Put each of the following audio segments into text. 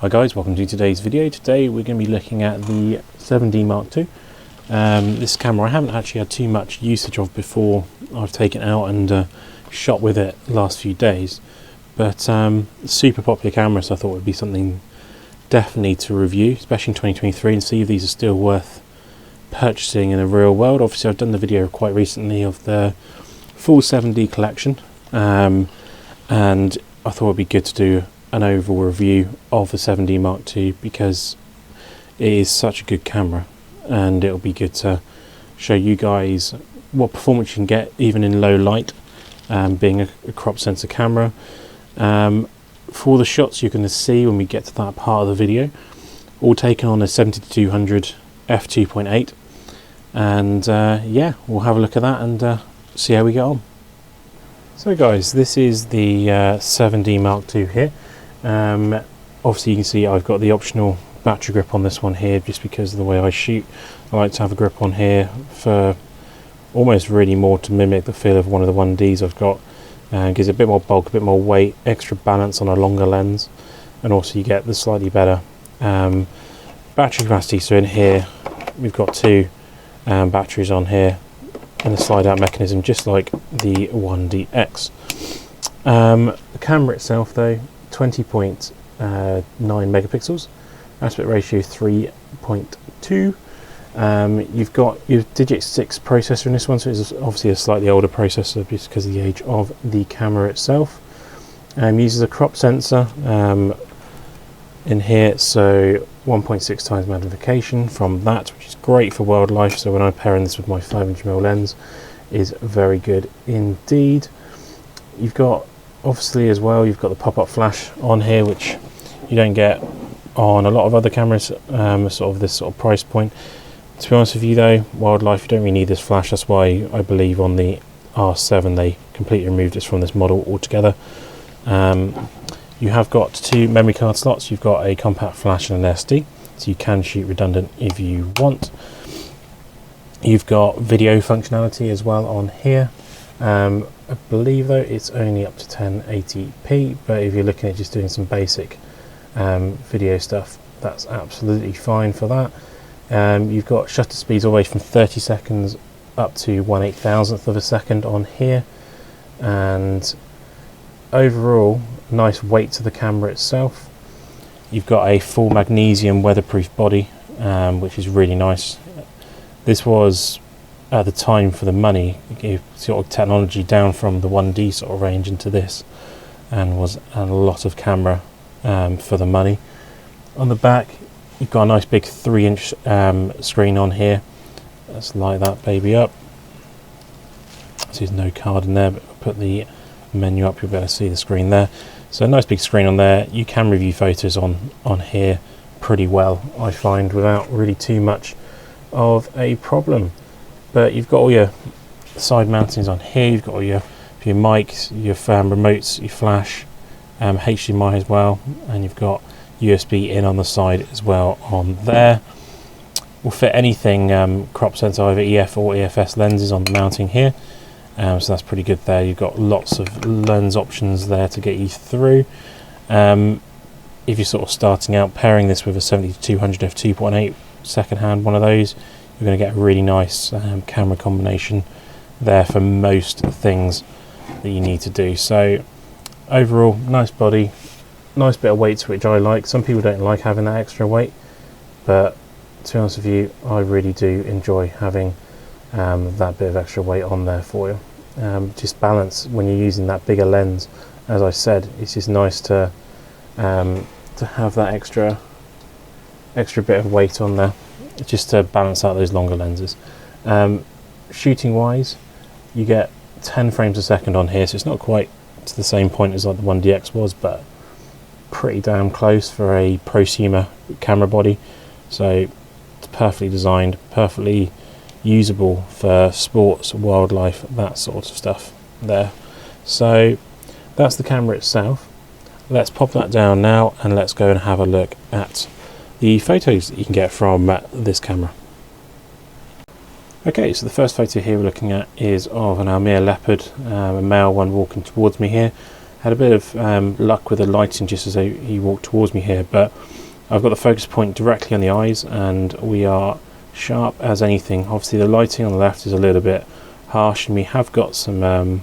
Hi guys, welcome to today's video. Today we're going to be looking at the 7D Mark II. This camera I haven't actually had too much usage of before. I've taken it out and shot with it the last few days, but super popular camera, so I thought it would be something definitely to review, especially in 2023, and see if these are still worth purchasing in the real world. Obviously I've done the video quite recently of the full 7D collection, and I thought it would be good to do an overall review of the 7D Mark II because it is such a good camera, and it'll be good to show you guys what performance you can get even in low light, being a crop sensor camera. For the shots you're going to see when we get to that part of the video, all taken on a 70-200 f2.8, and yeah, we'll have a look at that and see how we get on. So guys, this is the 7D Mark II here. Obviously you can see I've got the optional battery grip on this one here just because of the way I shoot. I like to have a grip on here for almost really more to mimic the feel of one of the 1Ds I've got, and gives it a bit more bulk, a bit more weight, extra balance on a longer lens, and also you get the slightly better battery capacity. So in here we've got two batteries on here and a slide out mechanism just like the 1DX. The camera itself though, 20.9 megapixels, aspect ratio 3.2. You've got your Digit 6 processor in this one, so it's obviously a slightly older processor just because of the age of the camera itself. Uses a crop sensor in here, so 1.6 times magnification from that, which is great for wildlife. So when I'm pairing this with my 500mm lens, is very good indeed. You've got obviously as well, you've got the pop-up flash on here, which you don't get on a lot of other cameras, sort of this sort of price point. To be honest with you though, wildlife, you don't really need this flash. That's why I believe on the R7 they completely removed this from this model altogether. You have got two memory card slots. You've got a compact flash and an SD, so you can shoot redundant if you want. You've got video functionality as well on here. I believe though it's only up to 1080p, but if you're looking at just doing some basic video stuff, that's absolutely fine for that. You've got shutter speeds all the way from 30 seconds up to 1/8000th of a second on here, and overall nice weight to the camera itself. You've got a full magnesium weatherproof body, which is really nice. This was, at the time, for the money, it gave sort of technology down from the 1D sort of range into this, and was a lot of camera for the money. On the back you've got a nice big 3-inch screen on here. Let's light that baby up. So there's no card in there, but I'll put the menu up, you'll be able to see the screen there. So a nice big screen on there. You can review photos on here pretty well, I find, without really too much of a problem. But you've got all your side mountings on here. You've got all your mics, your remotes, your flash, HDMI as well, and you've got USB in on the side as well on there. Will fit anything crop sensor, either EF or EFS lenses on the mounting here. So that's pretty good there. You've got lots of lens options there to get you through. If you're sort of starting out, pairing this with a 70-200 f2.8 second hand one of those, you're going to get a really nice camera combination there for most things that you need to do. So overall, nice body, nice bit of weight, which I like. Some people don't like having that extra weight, but to be honest with you, I really do enjoy having that bit of extra weight on there for you. Just balance when you're using that bigger lens. As I said, it's just nice to have that extra bit of weight on there, just to balance out those longer lenses. Shooting wise, you get 10 frames a second on here, so it's not quite to the same point as like the 1DX was, but pretty damn close for a prosumer camera body. So it's perfectly designed, perfectly usable for sports, wildlife, that sort of stuff there. So that's the camera itself. Let's pop that down now and let's go and have a look at the photos that you can get from this camera. Okay, so the first photo here we're looking at is of an Almere leopard, a male one walking towards me here. Had a bit of luck with the lighting just as he walked towards me here, but I've got the focus point directly on the eyes and we are sharp as anything. Obviously the lighting on the left is a little bit harsh and we have got some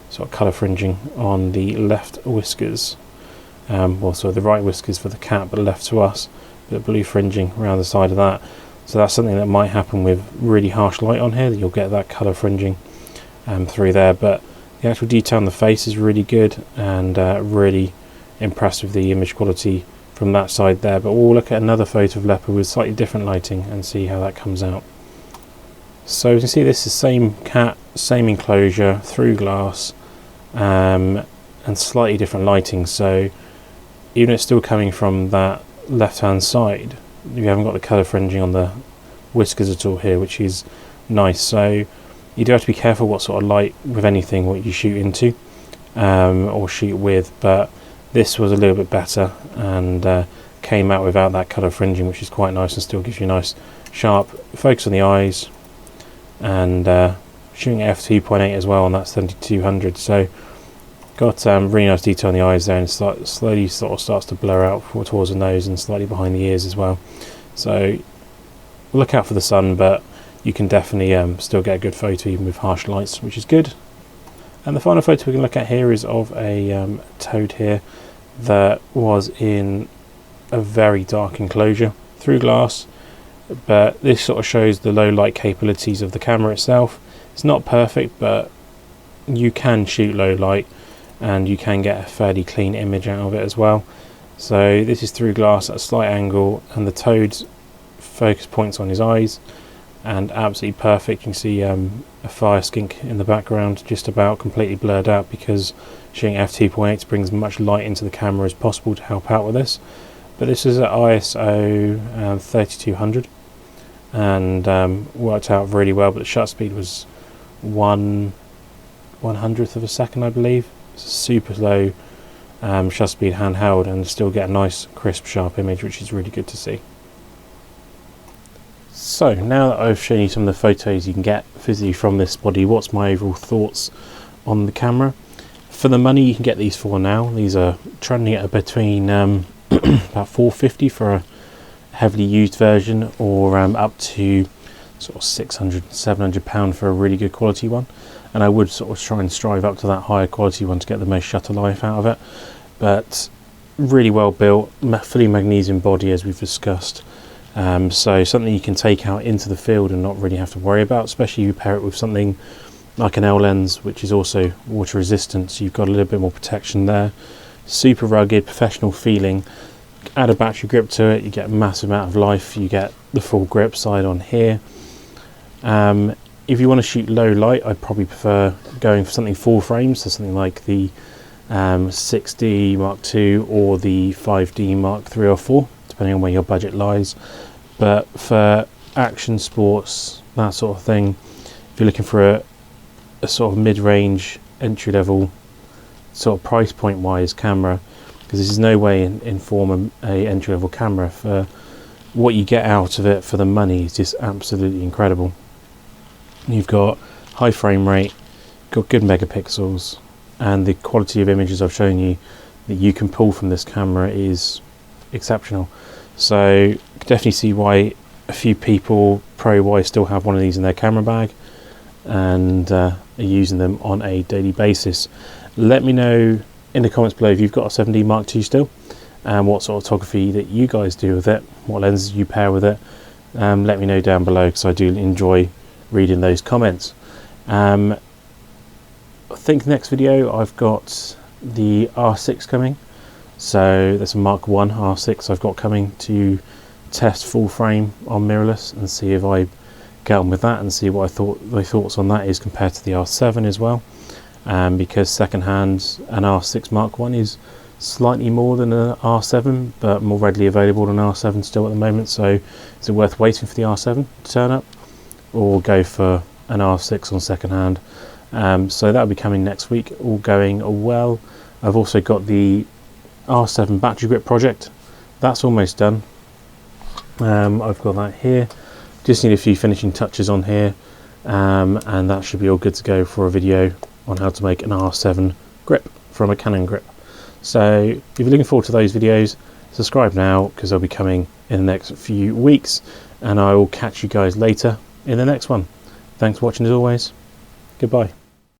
sort of colour fringing on the left whiskers, so the right whiskers for the cat but left to us, a bit of blue fringing around the side of that. So that's something that might happen with really harsh light on here, that you'll get that colour fringing through there, but the actual detail on the face is really good and really impressed with the image quality from that side there. But we'll look at another photo of leopard with slightly different lighting and see how that comes out. So you can see this is same cat, same enclosure, through glass, and slightly different lighting. So even it's still coming from that left hand side, you haven't got the colour fringing on the whiskers at all here, which is nice. So you do have to be careful what sort of light with anything what you shoot into or shoot with, but this was a little bit better and came out without that colour fringing, which is quite nice and still gives you a nice sharp focus on the eyes, and shooting at f2.8 as well on that 7200, so got really nice detail on the eyes there, and slowly sort of starts to blur out towards the nose and slightly behind the ears as well. So look out for the sun, but you can definitely still get a good photo even with harsh lights, which is good. And the final photo we can look at here is of a toad here that was in a very dark enclosure through glass, but this sort of shows the low light capabilities of the camera itself. It's not perfect, but you can shoot low light and you can get a fairly clean image out of it as well. So this is through glass at a slight angle, and the toad's focus points on his eyes, and absolutely perfect. You can see a fire skink in the background, just about completely blurred out because shooting f2.8 brings as much light into the camera as possible to help out with this. But this is at ISO 3200 and worked out really well, but the shutter speed was 1/100th of a second, I believe. It's a super low shutter speed handheld, and still get a nice crisp sharp image, which is really good to see. So now that I've shown you some of the photos you can get physically from this body, what's my overall thoughts on the camera? For the money you can get these for now, these are trending at between about $450 for a heavily used version, or up to sort of £600–700 for a really good quality one. And I would sort of try and strive up to that higher quality one to get the most shutter life out of it. But really well built, fully magnesium body as we've discussed. So something you can take out into the field and not really have to worry about, especially if you pair it with something like an L lens, which is also water resistant, so you've got a little bit more protection there. Super rugged, professional feeling. Add a battery grip to it, you get a massive amount of life. You get the full grip side on here. If you want to shoot low light, I'd probably prefer going for something full frame, so something like the 6D Mark II or the 5D Mark III or 4, depending on where your budget lies. But for action sports, that sort of thing, if you're looking for a sort of mid-range, entry-level sort of price point wise camera, because this is no way in form a entry-level camera, for what you get out of it for the money is just absolutely incredible. You've got high frame rate, got good megapixels, and the quality of images I've shown you that you can pull from this camera is exceptional. So I can definitely see why a few people pro-wise still have one of these in their camera bag and are using them on a daily basis. Let me know in the comments below if you've got a 7D Mark II still, and what sort of photography that you guys do with it, what lenses you pair with it. Let me know down below, because I do enjoy reading those comments. I think next video I've got the R6 coming, so there's a Mark 1 R6 I've got coming to test full frame on mirrorless and see if I get on with that, and see what my thoughts on that is compared to the R7 as well, because second hand an R6 Mark 1 is slightly more than an R7, but more readily available than an R7 still at the moment. So is it worth waiting for the R7 to turn up, or go for an R6 on second hand? So that'll be coming next week, all going well. I've also got the R7 battery grip project, that's almost done. I've got that here, just need a few finishing touches on here, and that should be all good to go for a video on how to make an R7 grip from a Canon grip. So if you're looking forward to those videos, subscribe now, because they'll be coming in the next few weeks, and I will catch you guys later in the next one. Thanks for watching as always. Goodbye.